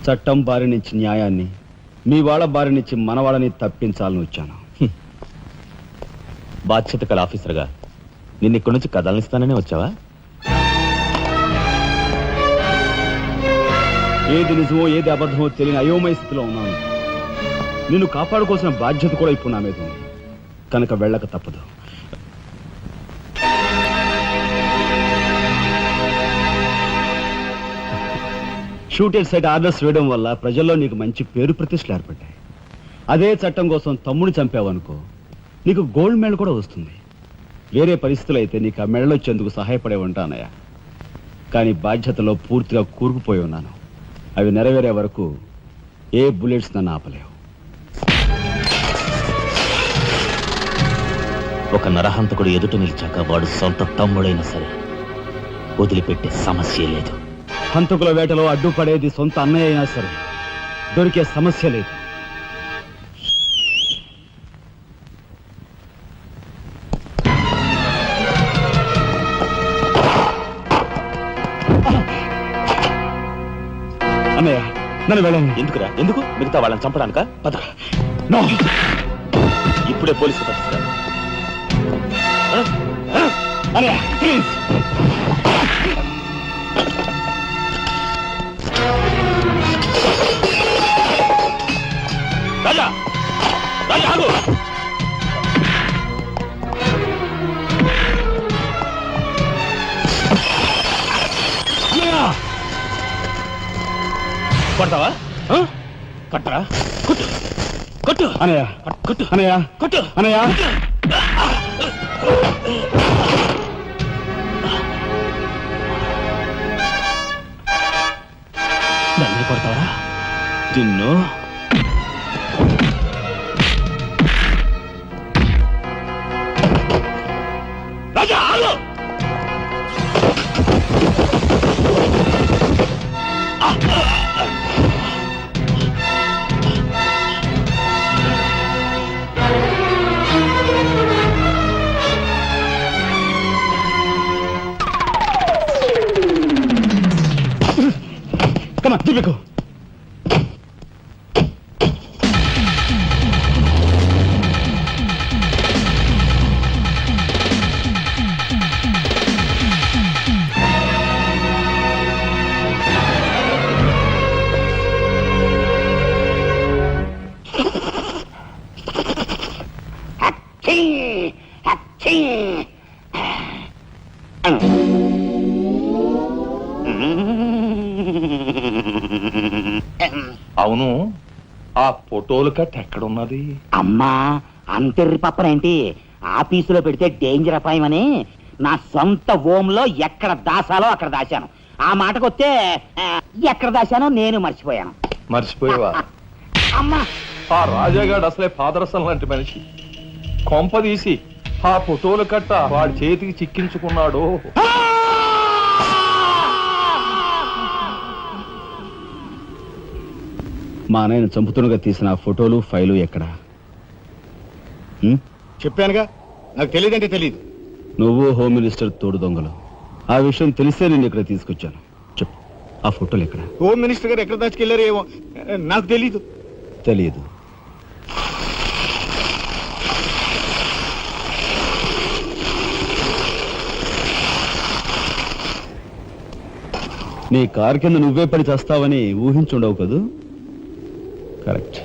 చట్టం బారి నుంచి న్యాయాన్ని, మీ వాళ్ళ బారి నుంచి మన వాళ్ళని తప్పించాలని వచ్చాను. బాధ్యత కల ఆఫీసర్గా నిన్ను ఇక్కడి నుంచి కదలనిస్తాననే వచ్చావా? ఏది నిజమో ఏది అబద్ధమో తెలియని అయోమయ స్థితిలో ఉన్నాను. నిన్ను కాపాడుకోవాల్సిన బాధ్యత కూడా ఇప్పుడు నా మీద ఉంది. కనుక వెళ్ళక తప్పదు. షూటెడ్ సైట్ ఆర్డర్స్ వేయడం వల్ల ప్రజల్లో నీకు మంచి పేరు ప్రతిష్టలు ఏర్పడ్డాయి. అదే చట్టం కోసం తమ్ముడిని చంపావనుకో, నీకు గోల్డ్ మెడల్ కూడా వస్తుంది. వేరే పరిస్థితులు అయితే నీకు ఆ మెడల్ వచ్చేందుకు సహాయపడే ఉంటానయ్యా. కానీ బాధ్యతలో పూర్తిగా కూరుకుపోయి ఉన్నాను. అవి నెరవేరే వరకు ఏ బుల్లెట్స్ నన్ను ఆపలేవు. ఒక నరహంతకుడు ఎదుట నిలిచాక వాడు సొంత తమ్ముడైనా సరే వదిలిపెట్టే సమస్య లేదు. హంతకుల వేటలో అడ్డుపడేది సొంత అన్నయ్య అయినా సరే దొరికే సమస్య లేదు. అన్నయ్య నన్ను వెళ్ళండి. ఎందుకురా? ఎందుకు? మిగతా వాళ్ళని చంపడానికా? నో, ఇప్పుడే పోలీసులు పట్టిస్తారు. అన్నయ్య ప్లీజ్. రాజా, రాజా ఆగు. కొడతావా? కొట్టరా? కొట్టు, కొట్టు అన్నయ్య, కొట్టు, అన్నయ్య, కొట్టు, అన్నయ్య. నన్ను కొడతావరా? నిన్ను రాజా ఆగు. Come on, Deepiku. అవును, ఆ ఫోటోలు కట్ట ఎక్కడున్నది? అమ్మా, అంతెర్రి పప్పనేంటి? ఆఫీసులో పెడితే డేంజర్ అపాయమని నా సొంత హోంలో ఎక్కడ దాసాలో అక్కడ దాశాను. ఆ మాటకొస్తే ఎక్కడ దాశానో నేను మర్చిపోయాను. మర్చిపోయావా? అమ్మా, ఆ రాజాగాడు అసలే పాదరసం లాంటి మనిషి. కొంప తీసి ఆ ఫోటోలు కట్ట వాడి చేతికి చిక్కించుకున్నాడు. మా అన్నయ్యను చంపుతున్నగా తీసిన ఆ ఫోటోలు ఫైలు ఎక్కడ? చెప్పానుగా, నాకు తెలియదంటే తెలియదు. నువ్వు హోమ్ మినిస్టర్ తోడు దొంగలు. ఆ విషయం తెలిసే నేను ఇక్కడ తీసుకొచ్చాను. చెప్పు, ఆ ఫోటోలు ఎక్కడ? హోమ్ మినిస్టర్ గారు ఎక్కడ దాచుకెళ్లారో ఏమో నాకు తెలీదు. తెలియదు. నీ కారు కింద నువ్వే పడి చేస్తావని ఊహించుండవు కదూ? కరెక్ట్.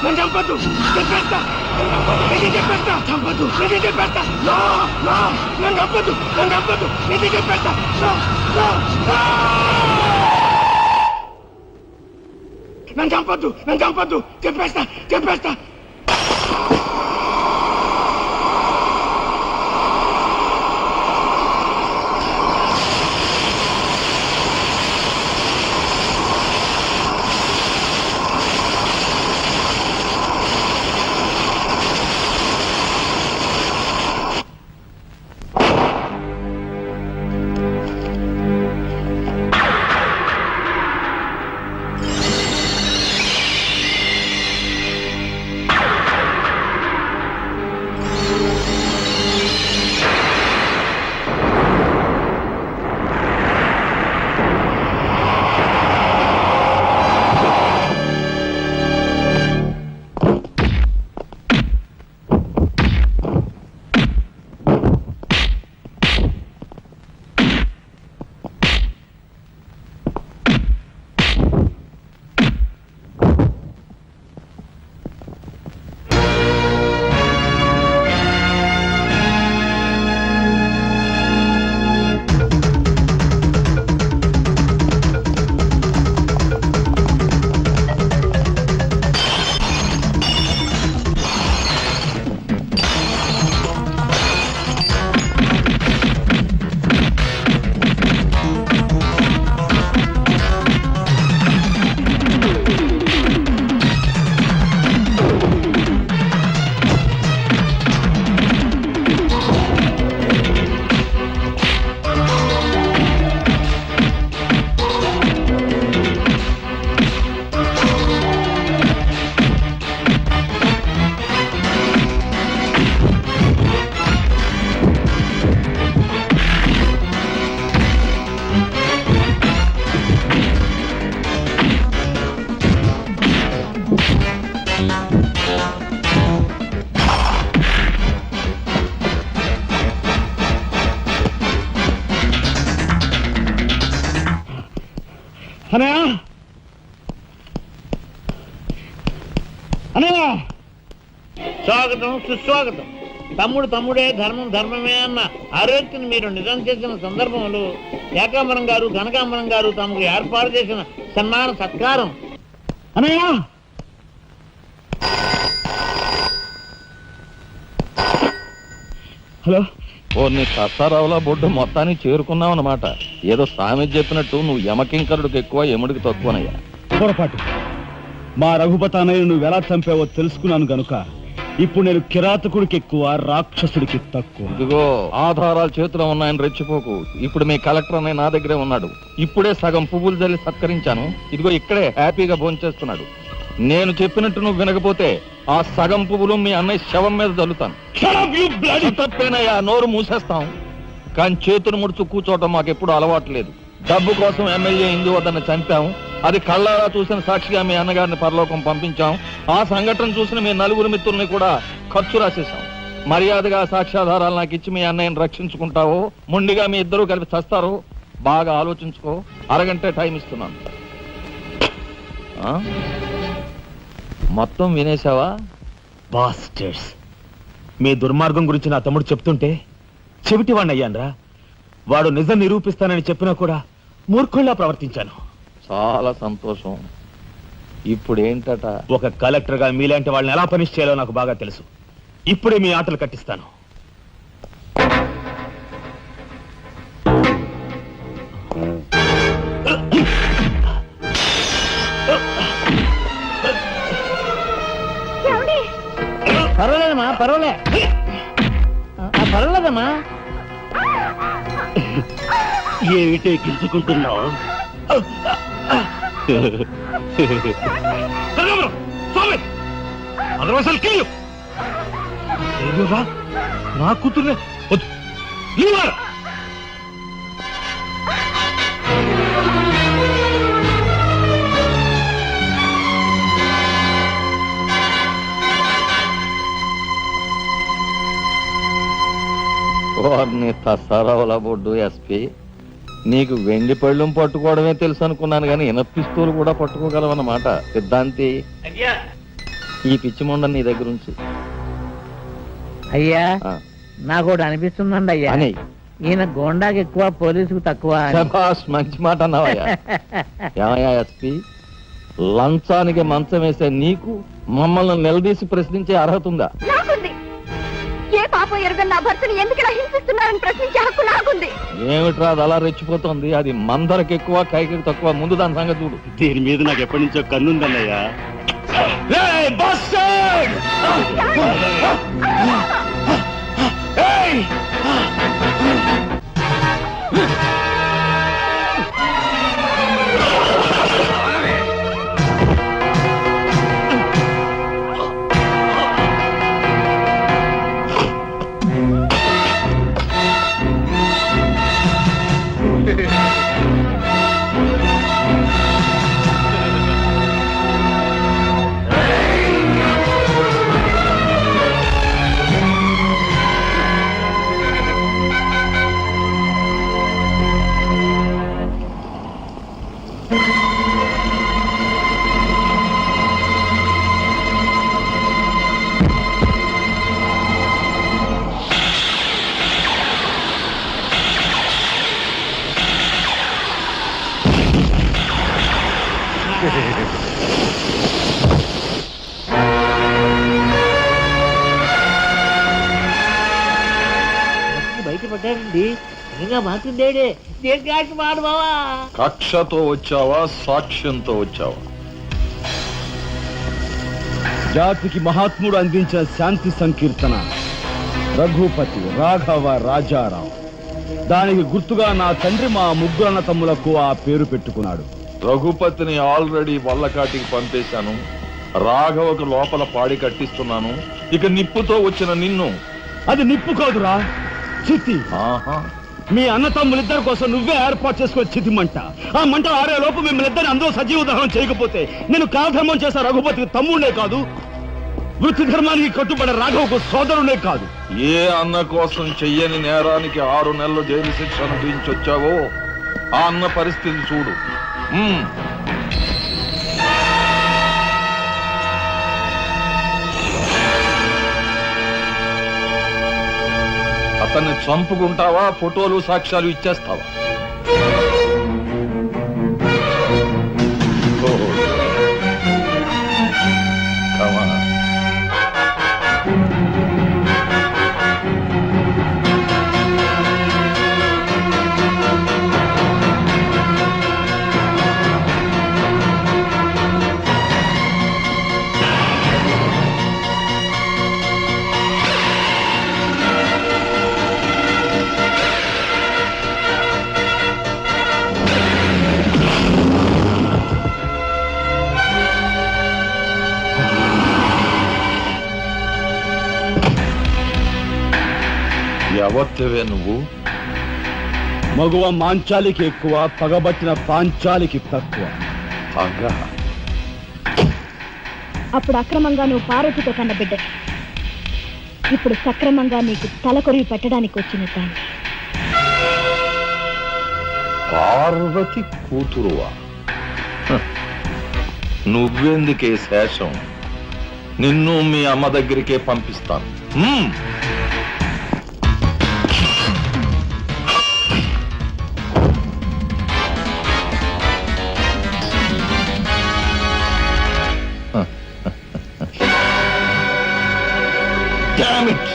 నన్ను చంపద్దు, చెప్పేస్తా, చెప్పేస్తా, చంపద్దు, చెప్పేస్తా, నన్ను చంపద్దు, చెప్పేస్తా, నన్ను చంపద్దు, చెప్పేస్తా. అనయ్య అనయ్య స్వాగతం సుస్వాగతం. తమ్ముడు తమ్ముడే, ధర్మం ధర్మమే అన్న ఆరోగ్యం మీరు నిజం చేసిన సందర్భంలో ఏకాంబరం గారు కనకాంబరం గారు తమకు ఏర్పాటు చేసిన సన్మాన సత్కారం. అనయ్య హలో. ఓ నీ సత్తారావులా బొడ్డు మొత్తానికి చేరుకున్నావు అన్నమాట. ఏదో సామెత చెప్పినట్టు నువ్వు యమకింకరుడికి ఎక్కువ యముడికి తక్కువనయ్యా. పొరపాటు. మా రఘుపతి అన్నయ్య నువ్వు ఎలా చంపావో తెలుసుకున్నాను గనుక ఇప్పుడు నేను కిరాతకుడికి ఎక్కువ, రాక్షసుడికి తక్కువ. ఇదిగో ఆధారాలు చేతిలో ఉన్నాయని రెచ్చిపోకు. ఇప్పుడు మీ కలెక్టర్ అన్నయ్య నా దగ్గరే ఉన్నాడు. ఇప్పుడే సగం పువ్వులు జల్లి సత్కరించాను. ఇదిగో ఇక్కడే హ్యాపీగా భోంచేస్తున్నాడు. నేను చెప్పినట్టు నువ్వు వినకపోతే ఆ సగం పువ్వులు మీ అన్నయ్య శవం మీద చల్లుతాను. తప్పేనయ్యా, నోరు మూసేస్తాం. కానీ చేతులు ముడుచు కూర్చోవటం మాకెప్పుడు అలవాటు లేదు. డబ్బు కోసం ఎమ్మెల్యే ఇందువద్దన్న చంపాం. అది కళ్ళారా చూసిన సాక్షిగా మీ అన్నగారిని పరలోకం పంపించాం. ఆ సంఘటన చూసిన మీ నలుగురు మిత్రుల్ని కూడా ఖర్చు రాసేశాం. మర్యాదగా సాక్ష్యాధారాలు నాకు ఇచ్చి మీ అన్నయ్యని రక్షించుకుంటావో ముండిగా మీ ఇద్దరూ కలిపి చస్తారో బాగా ఆలోచించుకో. అరగంట టైం ఇస్తున్నాను. మొత్తం వినేశావా? బాస్టర్స్, మీ దుర్మార్గం గురించి నా తమ్ముడు చెప్తుంటే చెవిటి వాడిని అయ్యాన్రా. వాడు నిజం నిరూపిస్తానని చెప్పినా కూడా మూర్ఖుల్లా ప్రవర్తించాను. చాలా సంతోషం. ఇప్పుడు ఏంటట? ఒక కలెక్టర్గా మీలాంటి వాళ్ళని ఎలా పనిష్ చేయాలో నాకు బాగా తెలుసు. ఇప్పుడే మీ ఆటలు కట్టిస్తాను. పర్వాలేదమ్మా, పర్వాలే, పర్వాలేదమ్మా. ఏమిటే గిల్చుకుంటున్నావు? నా కూతుర్నే వద్దు. వారిని తసారావుల బొడ్డు ఎస్పీ, నీకు వెండి పళ్ళం పట్టుకోవడమే తెలుసు అనుకున్నాను కానీ పిస్తూలు కూడా పట్టుకోగలవన్నమాట. సిద్ధాంతి, ఈ పిచ్చి మొండ నీ దగ్గర ఉంచి. అయ్యా, నాకు ఒకటి అనిపిస్తుందండి అయ్యా, అని ఈయన గోండాకి ఎక్కువ, పోలీసుకు తక్కువ. శభాష్, మంచి మాట అన్నావయ్యా. ఏమయ్యా ఎస్పీ, లంచానికి మంచం వేసే నీకు మమ్మల్ని నిలదీసి ప్రశ్నించే అర్హత ఉందా? నాకుంది. ఏ పాపం ఎరగని నా భర్తని ఎందుకు ఇలా హింసిస్తున్నారని ప్రశ్నించే హక్కు నాకుంది. ఏమిట్రా అది అలా రెచ్చిపోతుంది? అది మందరికి ఎక్కువ, కైకి తక్కువ. ముందు దాని సంగతి చూడు. దీని మీద నాకు ఎప్పటి నుంచో కన్నుందన్నయ్యా. బయటపడ్డాడండి. ఇంకా మాకుందేడే దేనికి మాడు బావా. కక్షతో వచ్చావా, సాక్ష్యంతో వచ్చావా? జాతికి మహాత్ముడు అందించిన శాంతి సంకీర్తన రఘుపతి రాఘవ రాజారావు. దానికి గుర్తుగా నా తండ్రి మా ముగ్గురన్న తమ్ములకు ఆ పేరు పెట్టుకున్నాడు. రఘుపతిని ఆల్రెడీ వల్లకాటికి పంపేశాను. రాఘవకు లోపల పాడి కట్టిస్తున్నాను. ఇక నిప్పుతో వచ్చిన నిన్ను. అది నిప్పు కాదురా, చితి. ఆహా, మీ అన్న తమ్ములిద్దరి కోసం నువ్వే ఏర్పాటు చేసుకుని చితి మంట. ఆ మంట ఆరే లోపు మిమ్మల్ని ఇద్దరిని అందరూ సజీవ దహనం చేయకపోతే నేను కాధర్మం చేసే రఘుపతికి తమ్ముడే కాదు, వృత్తి ధర్మానికి కట్టుబడే రాఘవకు సోదరుడే కాదు. ఏ అన్న కోసం చెయ్యని నేరానికి 6 నెలలు జైలు శిక్ష అనుభవించొచ్చావో ఆ అన్న పరిస్థితి చూడు. మ్మ్. అతన్ని చంపుకుంటావా ఫోటోలు సాక్ష్యాలు ఇచ్చేస్తావా? ఓహో. Come on. ఎవరివే నువ్వు? మగువ మాంచాలికి ఎక్కువ, పగబట్టిన పాంచాలికి తక్కువ. పగ. అప్పుడు అక్రమంగా నువ్వు పార్వతితో కన్న బిడ్డ, ఇప్పుడు సక్రమంగా నీకు తలకొరివి పెట్టడానికి వచ్చిన దాన్ని. పార్వతి కూతురువా? హ. నువ్వెందుకే శేషం? నిన్ను మీ అమ్మ దగ్గరికే పంపిస్తాను. మ్మ్. Damn it!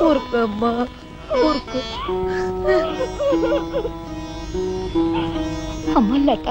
ఊరుకోమ్మా, ఊరుకో. అమ్మ లత,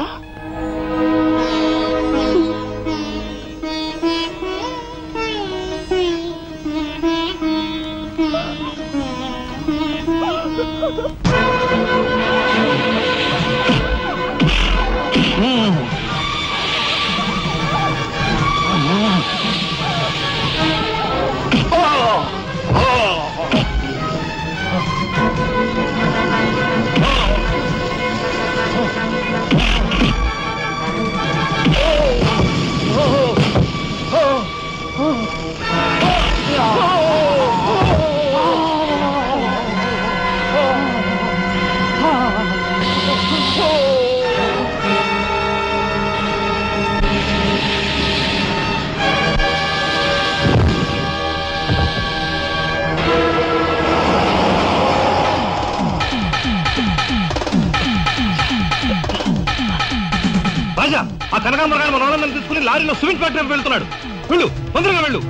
రాజా, ఆ కనకాంబరగాడు మన వాళ్ళని తీసుకుని లారీలో సిమెంట్ ఫ్యాక్టరీకి వెళ్తున్నాడు. వెళ్ళు, తొందరగా వెళ్ళు.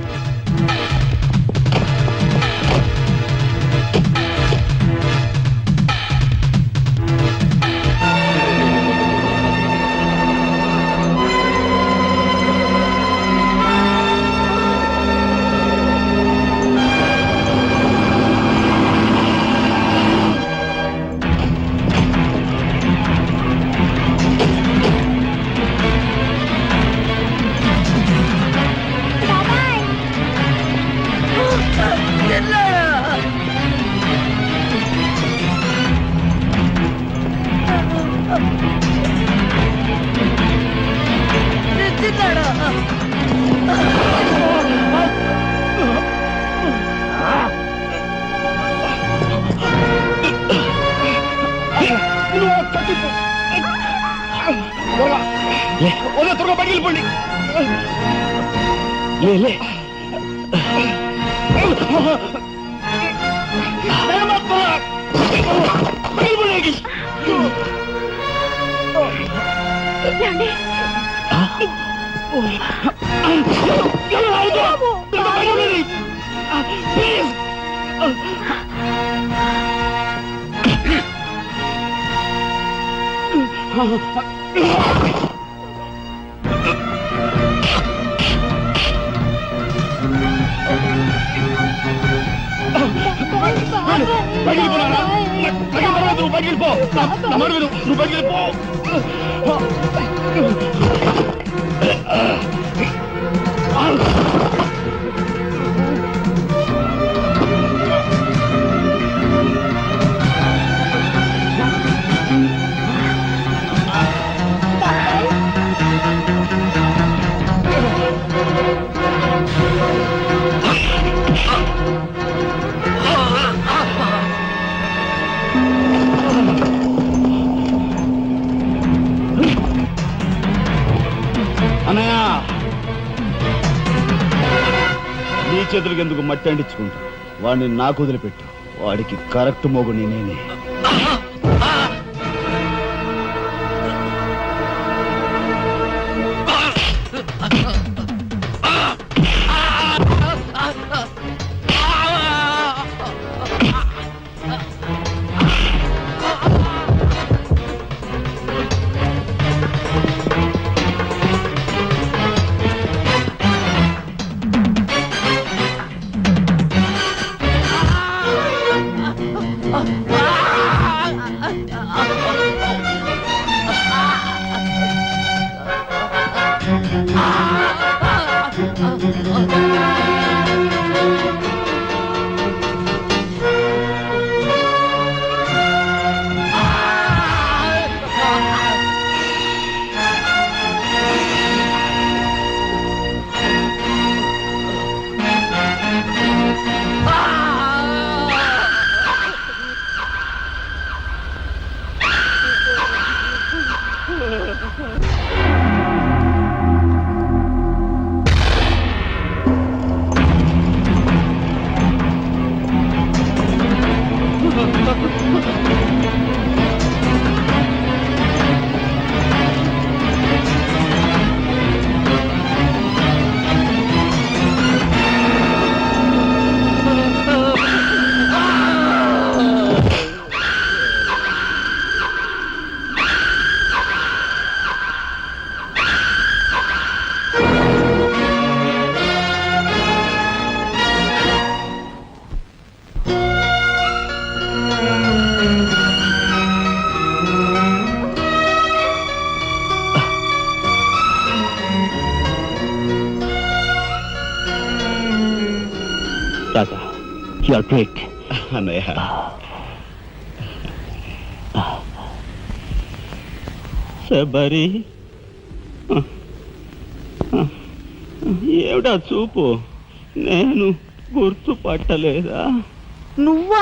త్వరగా బయటికి వెళ్ళిపోండి. లే లే అన్నయ్య, నీ చేతులకి ఎందుకు మట్టి అంటించుకుంటా? వాడిని నాకు వదిలిపెట్టు. వాడికి కరెక్ట్ మొగుని నేనే. రాజా, యు ఆర్ గ్రేట్. అన్నయ్య, శబరి, ఏమిటా చూపు? నేను గుర్తుపట్టలేదా? నువ్వా?